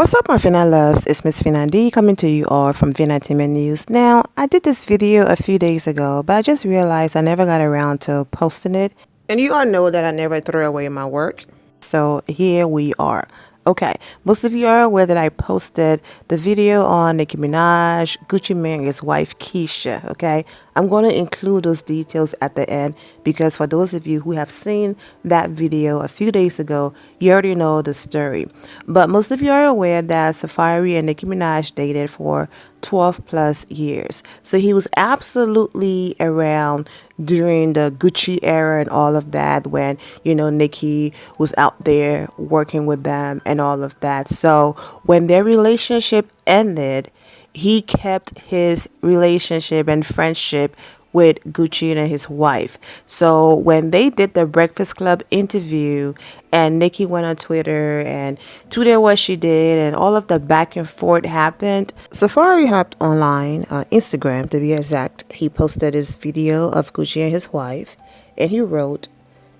What's up, my Fina loves? It's Miss Fina D coming to you all from Fina Entertainment News. Now, I did this video a few days ago, but I just realized I never got around to posting it. And you all know that I never throw away my work. So here we are. Okay, most of you are aware that I posted the video on Nicki Minaj, Gucci Mane, and his wife Keyshia. Okay, I'm going to include those details at the end because for those of you who have seen that video a few days ago, you already know the story. But most of you are aware that Safaree and Nicki Minaj dated for 12 plus years. So he was absolutely around during the Gucci era and all of that when, Nicki was out there working with them and all of that. So when their relationship ended, he kept his relationship and friendship with Gucci and his wife. So when they did the Breakfast Club interview and Nicki went on Twitter and tweeted what she did and all of the back and forth happened, Safaree hopped online, Instagram to be exact. He posted his video of Gucci and his wife and he wrote,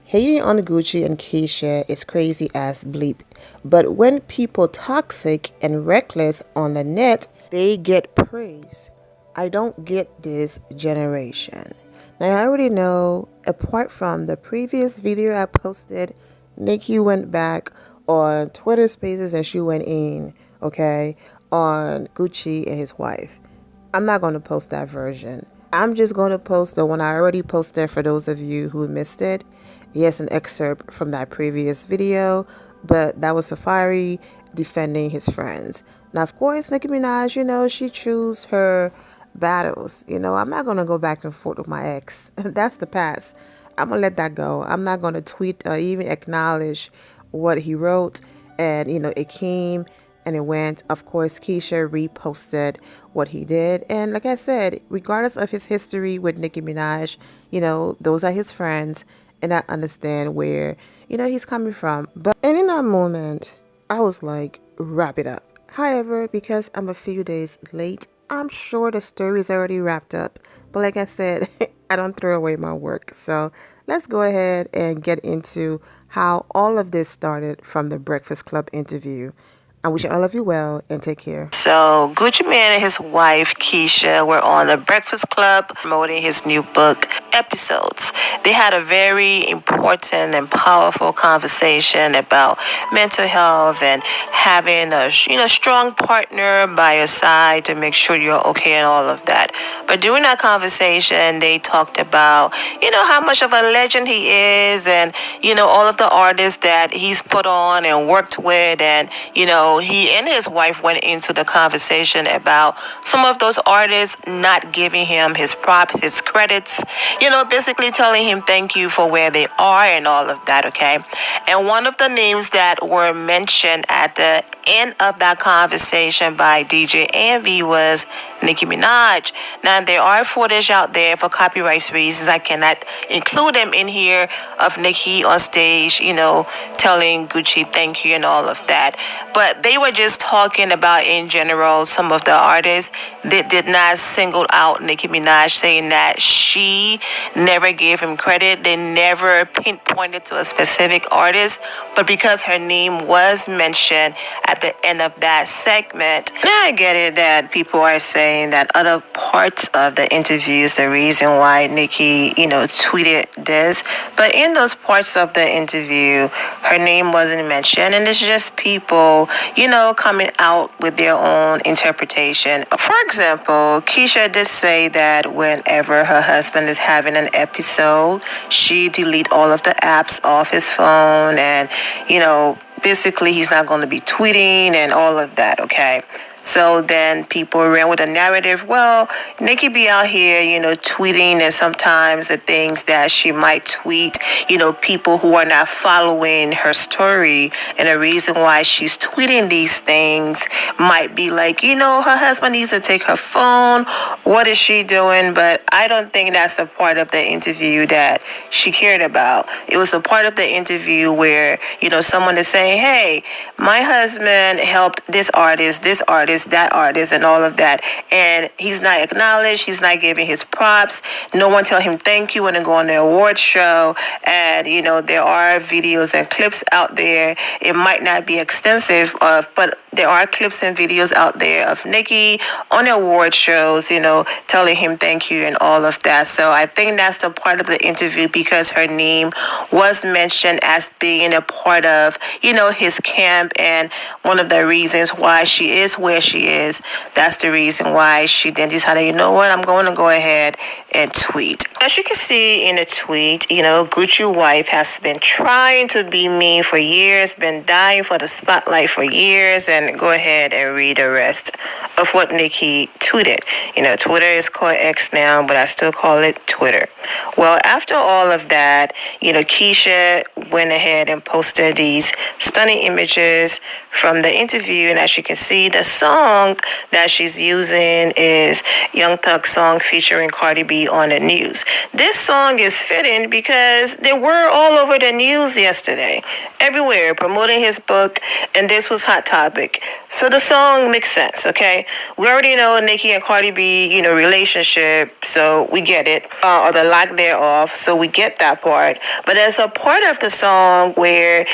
"Hating on Gucci and Keyshia is crazy ass bleep. But when people toxic and reckless on the net, they get praise. I don't get this generation." Now, I already know, apart from the previous video I posted, Nicki went back on Twitter Spaces and she went in, okay, on Gucci and his wife. I'm not going to post that version. I'm just going to post the one I already posted for those of you who missed it. Yes, an excerpt from that previous video, but that was Safaree defending his friends. Now, of course, Nicki Minaj, she chooses her battles. I'm not going to go back and forth with my ex. That's the past. I'm going to let that go. I'm not going to tweet or even acknowledge what he wrote. And, it came and it went. Of course, Keyshia reposted what he did. And like I said, regardless of his history with Nicki Minaj, those are his friends. And I understand where, he's coming from. But and in that moment, I was like, wrap it up. However, because I'm a few days late, I'm sure the story is already wrapped up. But like I said, I don't throw away my work. So let's go ahead and get into how all of this started from the Breakfast Club interview. I wish all of you well and take care. So Gucci Mane and his wife Keyshia were on the Breakfast Club promoting his new book episodes. They had a very important and powerful conversation about mental health and having a strong partner by your side to make sure you're okay and all of that. But during that conversation, they talked about how much of a legend he is and all of the artists that he's put on and worked with, and he and his wife went into the conversation about some of those artists not giving him his props, his credits, basically telling him thank you for where they are and all of that, okay? And one of the names that were mentioned at the end of that conversation by DJ Envy was Nicki Minaj. Now, there are footage out there for copyright reasons. I cannot include them in here of Nicki on stage, telling Gucci thank you and all of that. But they were just talking about, in general, some of the artists that did not single out Nicki Minaj, saying that she never gave him credit. They never pinpointed to a specific artist. But because her name was mentioned at the end of that segment, now I get it that people are saying that other parts of the interviews, the reason why Nicki, tweeted this. But in those parts of the interview, her name wasn't mentioned. And it's just people, coming out with their own interpretation. For example, Keyshia did say that whenever her husband is having an episode, she delete all of the apps off his phone and, basically he's not going to be tweeting and all of that, okay? So then people ran with a narrative, well, Nicki be out here, tweeting, and sometimes the things that she might tweet, people who are not following her story, and the reason why she's tweeting these things might be like, her husband needs to take her phone. What is she doing? But I don't think that's a part of the interview that she cared about. It was a part of the interview where, someone is saying, hey, my husband helped this artist, that artist, and all of that. And he's not acknowledged. He's not giving his props. No one tell him thank you when they go on the award show. And, there are videos and clips out there. It might not be extensive, but there are clips and videos out there of Nicki on the award shows, telling him thank you and all of that. So I think that's the part of the interview, because her name was mentioned as being a part of, his camp, and one of the reasons why she is where she is. That's the reason why she then decided, you know what, I'm going to go ahead and tweet. As you can see in the tweet, Gucci wife has been trying to be mean for years, been dying for the spotlight for years, and go ahead and read the rest of what Nicki tweeted. Twitter is called X now, but I still call it Twitter. Well, after all of that, Keyshia went ahead and posted these stunning images from the interview, and as you can see, the song that she's using is Young Thug's song featuring Cardi B on the news. This song is fitting because they were all over the news yesterday, everywhere, promoting his book, and this was hot topic. So the song makes sense, okay? We already know Nicki and Cardi B, relationship, so we get it, or the lack thereof, so we get that part. But there's a part of the song where,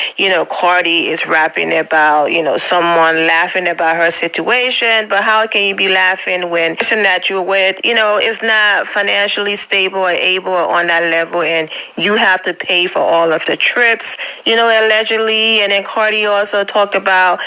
Cardi is rapping about, someone laughing about her situation, but how can you be laughing when the person that you're with, is not financially stable or able or on that level, and you have to pay for all of the trips, allegedly. And then Cardi also talked about,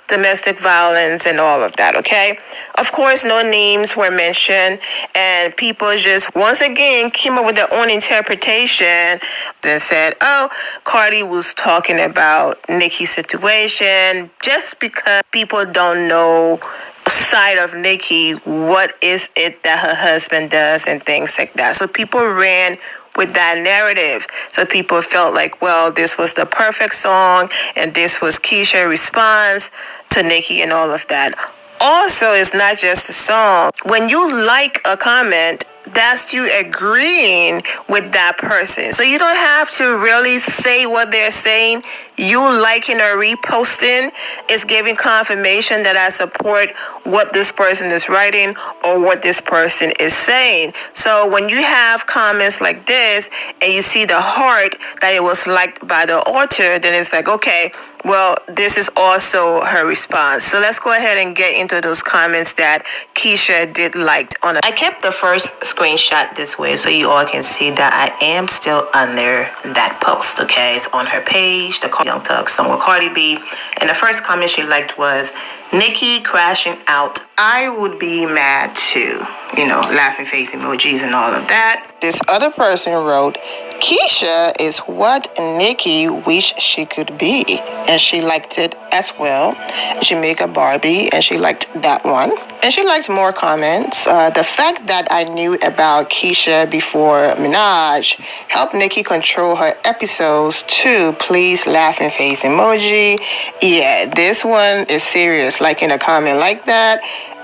domestic violence and all of that, okay? Of course, no names were mentioned, and people just once again came up with their own interpretation and said, oh, Cardi was talking about Nicki's situation, just because people don't know side of Nicki, what is it that her husband does and things like that. So people ran with that narrative. So people felt like, well, this was the perfect song, and this was Keyshia's response to Nicki and all of that. Also, it's not just a song. When you like a comment, that's you agreeing with that person. So you don't have to really say what they're saying. You liking or reposting is giving confirmation that I support what this person is writing or what this person is saying. So when you have comments like this and you see the heart that it was liked by the author, then it's like, okay, well, this is also her response. So let's go ahead and get into those comments that Keyshia did like on it. I kept the first screenshot this way so you all can see that I am still under that post, okay? It's on her page, the Young Thug song with Cardi B. And the first comment she liked was, Nicki crashing out. I would be mad too. Laughing face emojis and all of that. This other person wrote, Keyshia is what Nicki wished she could be. And she liked it as well. She made a Barbie and she liked that one. And she liked more comments. The fact that I knew about Keyshia before Minaj helped Nicki control her episodes too. Please, laughing face emoji. Yeah, this one is serious. Like in a comment like that.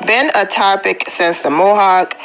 Been a topic since the Mohawk.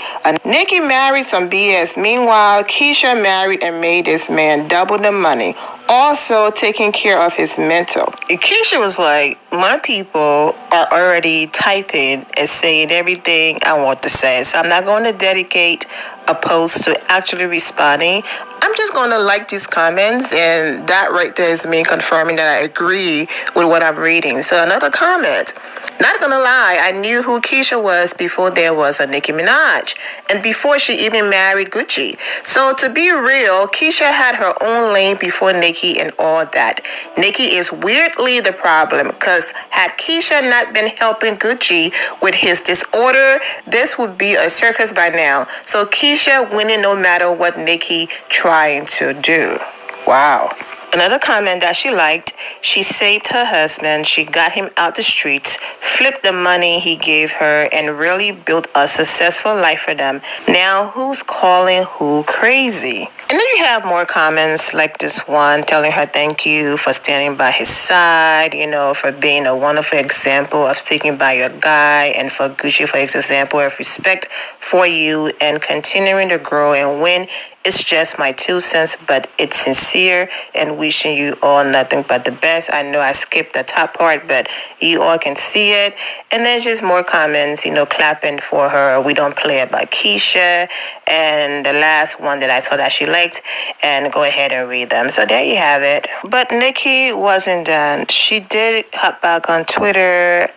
Nicki married some BS. Meanwhile, Keyshia married and made this man double the money. Also taking care of his mental. And Keyshia was like, my people are already typing and saying everything I want to say. So I'm not going to dedicate a post to actually responding. I'm just going to like these comments, and that right there is me confirming that I agree with what I'm reading. So another comment. Not gonna lie, I knew who Keyshia was before there was a Nicki Minaj, and before she even married Gucci. So to be real, Keyshia had her own lane before Nicki and all that. Nicki is weirdly the problem, because had Keyshia not been helping Gucci with his disorder, this would be a circus by now. So Keyshia winning no matter what Nicki trying to do. Wow. Another comment that she liked, she saved her husband, she got him out the streets, flipped the money he gave her, and really built a successful life for them. Now, who's calling who crazy? And then you have more comments like this one telling her thank you for standing by his side, for being a wonderful example of sticking by your guy, and for Gucci for his example of respect for you and continuing to grow and win It's just my 2 cents, but it's sincere and wishing you all nothing but the best. I know I skipped the top part, but you all can see it. And then just more comments, clapping for her. We Don't Play It by Keyshia. And the last one that I saw that she liked, and go ahead and read them. So there you have it. But Nicki wasn't done. She did hop back on Twitter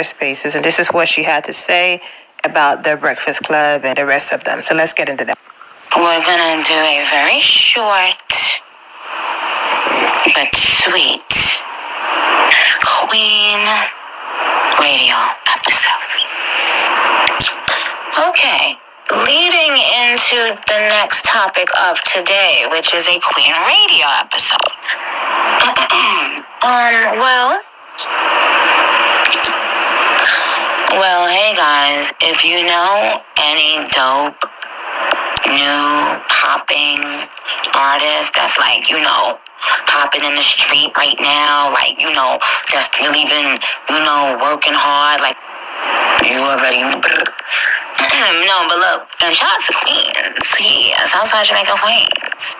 Spaces, and this is what she had to say about the Breakfast Club and the rest of them. So let's get into that. We're gonna do a very short but sweet Queen radio episode. Okay, leading into the next topic of today, which is a Queen radio episode. Well, hey guys, if you know any dope new popping artist that's popping in the street right now, just really been, working hard, you already no, but look, and shout out to Queens. Yeah, Southside Jamaica Queens.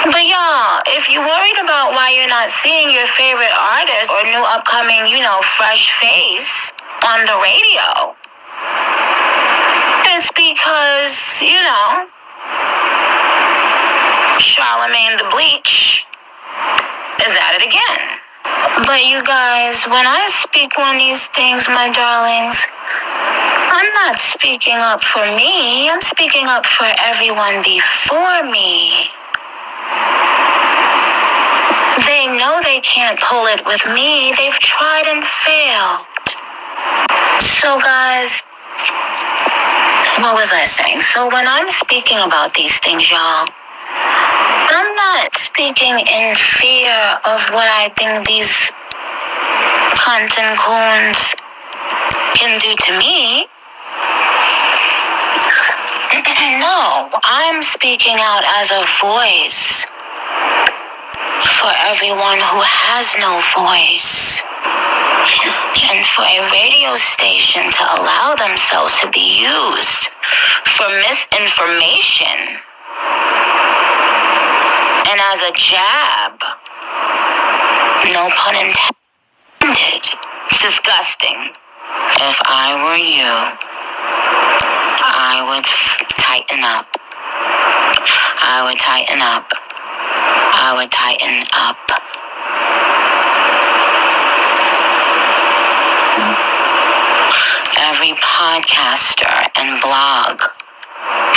But y'all, if you're worried about why you're not seeing your favorite artist or new upcoming, fresh face on the radio, it's because, Charlemagne the Bleach is at it again. But you guys, when I speak on these things, my darlings, I'm not speaking up for me. I'm speaking up for everyone before me. They know they can't pull it with me. They've tried and failed. So guys, what was I saying? So when I'm speaking about these things, y'all, I'm not speaking in fear of what I think these content coons can do to me. No, I'm speaking out as a voice for everyone who has no voice, and for a radio station to allow themselves to be used for misinformation and as a jab, no pun intended. It's disgusting. If I were you, I would tighten up. I would tighten up. I would tighten up. Every podcaster and blog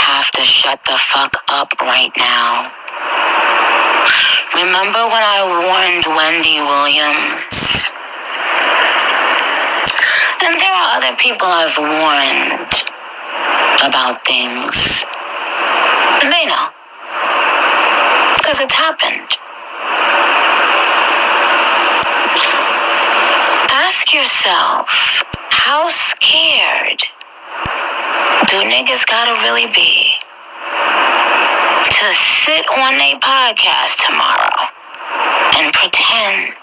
have to shut the fuck up right now. Remember when I warned Wendy Williams? And there are other people I've warned about things. And they know. Because it's happened. Ask yourself, how scared do niggas gotta really be to sit on a podcast tomorrow and pretend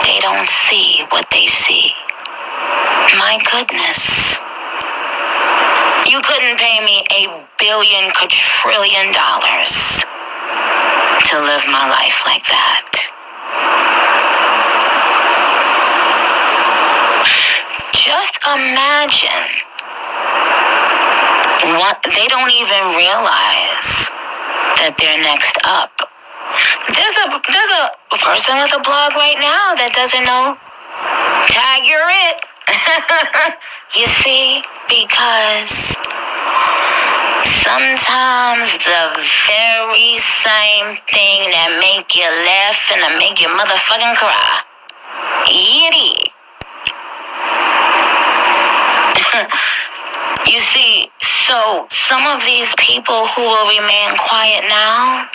they don't see what they see? My goodness. You couldn't pay me $1 billion quadrillion to live my life like that. Just imagine what they don't even realize that they're next up. There's a person with a blog right now that doesn't know. Tag, you're it. You see, because sometimes the very same thing that make you laugh and that make you motherfucking cry. Yiddy. You see, so some of these people who will remain quiet now,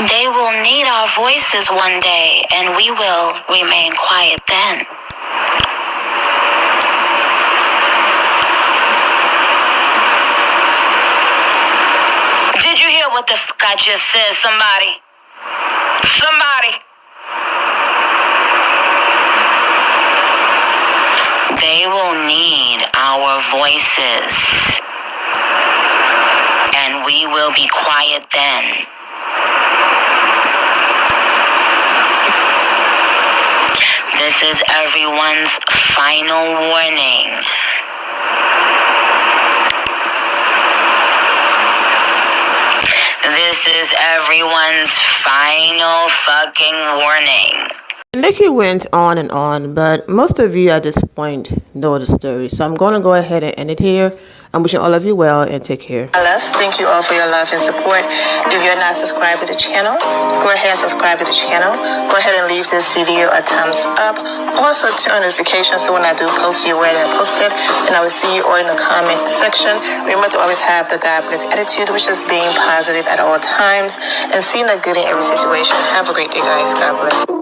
they will need our voices one day, and we will remain quiet then. Did you hear what the fuck I just said, somebody? Somebody. They will need our voices we will be quiet then. This is everyone's final warning. This is everyone's final fucking warning. Nicki went on, but most of you at this point know the story. So I'm going to go ahead and end it here. I'm wishing all of you well and take care. Thank you all for your love and support. If you're not subscribed to the channel, go ahead and subscribe to the channel. Go ahead and leave this video a thumbs up. Also turn on notifications so when I do post, you're aware that I posted. And I will see you all in the comment section. Remember to always have the God bless attitude, which is being positive at all times and seeing the good in every situation. Have a great day, guys. God bless.